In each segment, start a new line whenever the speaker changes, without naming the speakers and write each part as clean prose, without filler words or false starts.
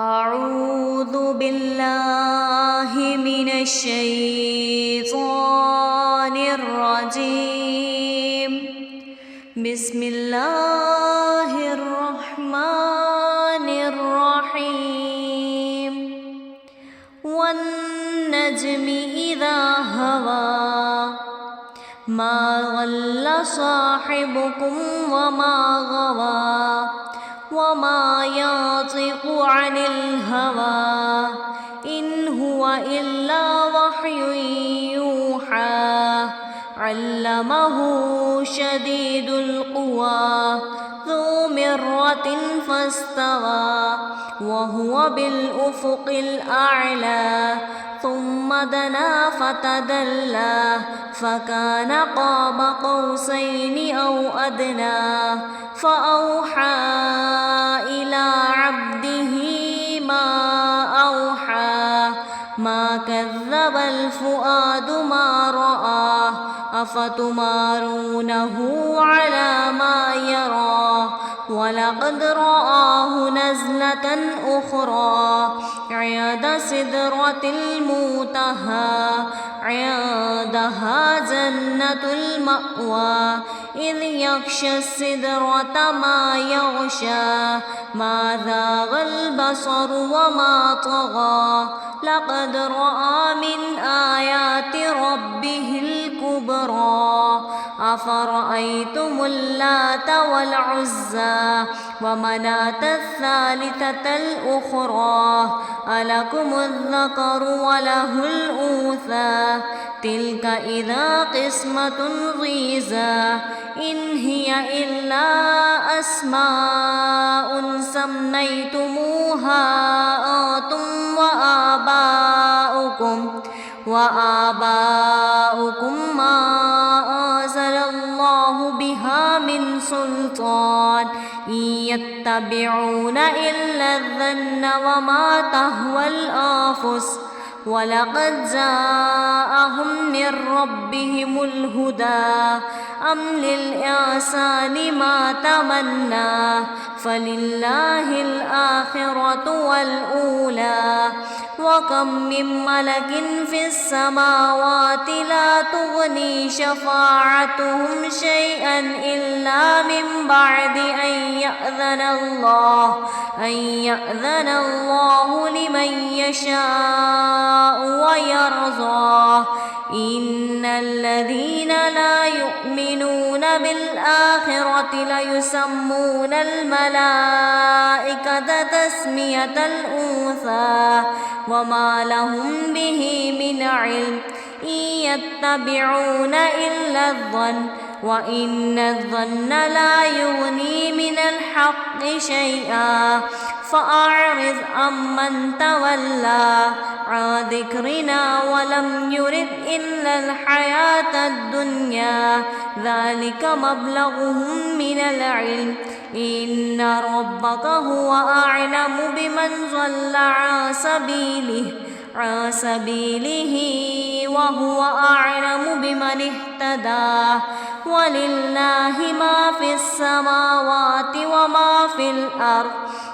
أعوذ بالله من الشيطان الرجيم. بسم الله الرحمن الرحيم. والنجم إذا هوى ما ضل صاحبكم وما غوى وما ينطق عن الهوى إن هو إلا وحي يوحى. علمه شديد القوى ذو مرة فاستوى وهو بالأفق الأعلى. ثم دنا فتدلى فكان قاب قوسين أو أدنى. فأوحى إلى عبده ما أوحى. ما كذب الفؤاد ما رأى. أفتمارونه على ما يرى. ولقد رآه نزلة أخرى عند سدرة المنتهى. عندها جنة المأوى إذ يغشى السدرة ما يغشى. ما ذاق البصر وما طغى. لقد رأى من آيات ربه الكبرى. أفرأيتم اللات والعزى ومناة الثالثة الأخرى. ألكم الذكر وله الأنثى تلك إذا قسمة ضيزى. إن هي إلا أسماء سميتموها أنتم وآباؤكم ما أنزل الله بها من سلطان إن يتبعون إلا الظن وما تهوى الأنفس. ولقد جاءهم من ربهم الهدى. أم للإنسان ما تمنى. فلله الآخرة والأولى. وكم من ملك في السماوات لا تغني شفاعتهم شيئا إلا من بعد أن يأذن الله لمن يشاء ويرضى. إن الذين لا يؤمنون بالآخرة ليسمون الملائكة تسمية الأنثى وما لهم به من علم. إن يتبعون إلا الظن وإن الظن لا يغني من الحق شيئا. فأعرض عمن تولى عن ذكرنا ولم يرد إلا الحياة الدنيا. ذلك مبلغهم من العلم. إن ربك هو أعلم بمن ضل عن سبيله وهو أعلم بمن اهتدى. ولله ما في السماوات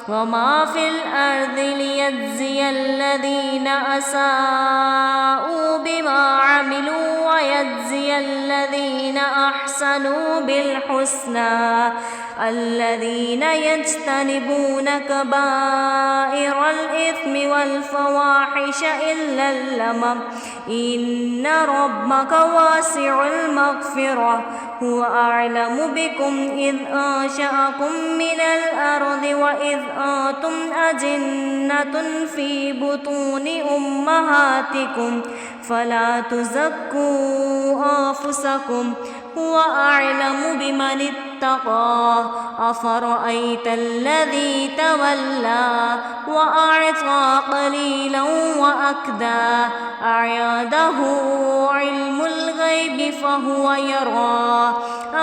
وما في الأرض ليجزي الذين أساءوا بما عملوا ويجزي الذين أحسنوا بالحسنى. الذين يجتنبون كبائر الإثم والفواحش إلا اللمم. إن ربك واسع المغفرة. هو أعلم بكم إذ أنشأكم من الأرض وإذ أنتم أجنة في بطون أمهاتكم فلا تزكوا أنفسكم هو أعلم بمن اتقى. أفرأيت الذي تولى وأعطى قليلا وأكدى. أعنده علم الغيب فهو يرى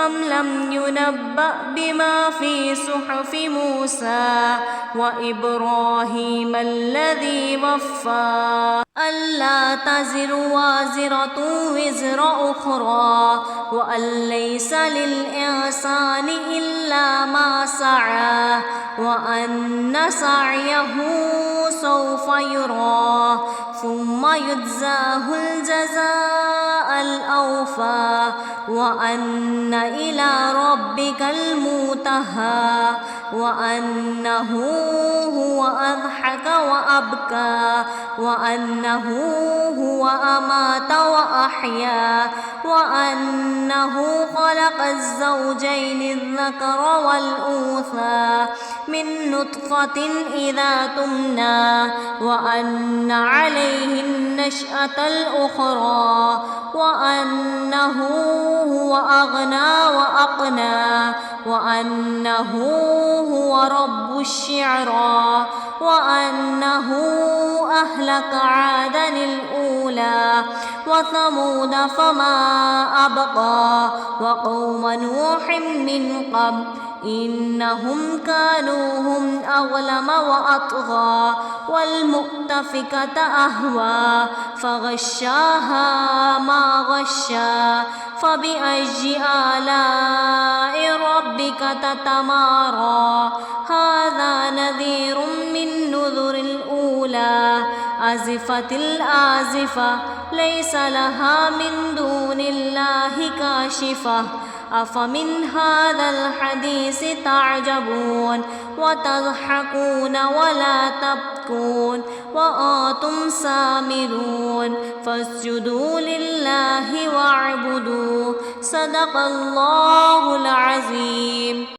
أم لم ينبأ بما في صحف موسى وإبراهيم الذي وفى ألا تزر وازرة وزر أخرى وأن ليس للإنسان إلا ما سعى وأن سعيه سوف يرى ثم يجزاه الجزاء الأوفى وأن إلى ربك المنتهى وأنه هو أضحك وأبكى وأنه هو أمات وأحيا وأنه خلق الزوجين الذكر والأنثى من نطفة إذا تمنى وأن عليه النشأة الأخرى وأنه هو أغنى وأقنى وأنه هو رب الشعرى وأنه أهلك عادا الأولى وثمود فما أبقى وقوم نوح من قبل إنهم كانوا هم أظلم وأطغى والمؤتفكة أهوى فغشاها ما غشى فبأي آلاء ربك تتمارى هذا نذير من نذر الأولى أزفت الآزفة ليس لها من دون الله كاشفة أفمن هذا الحديث تعجبون وتضحكون ولا تبكون وأنتم سامرون فاسجدوا لله واعبدوا صدق الله العظيم.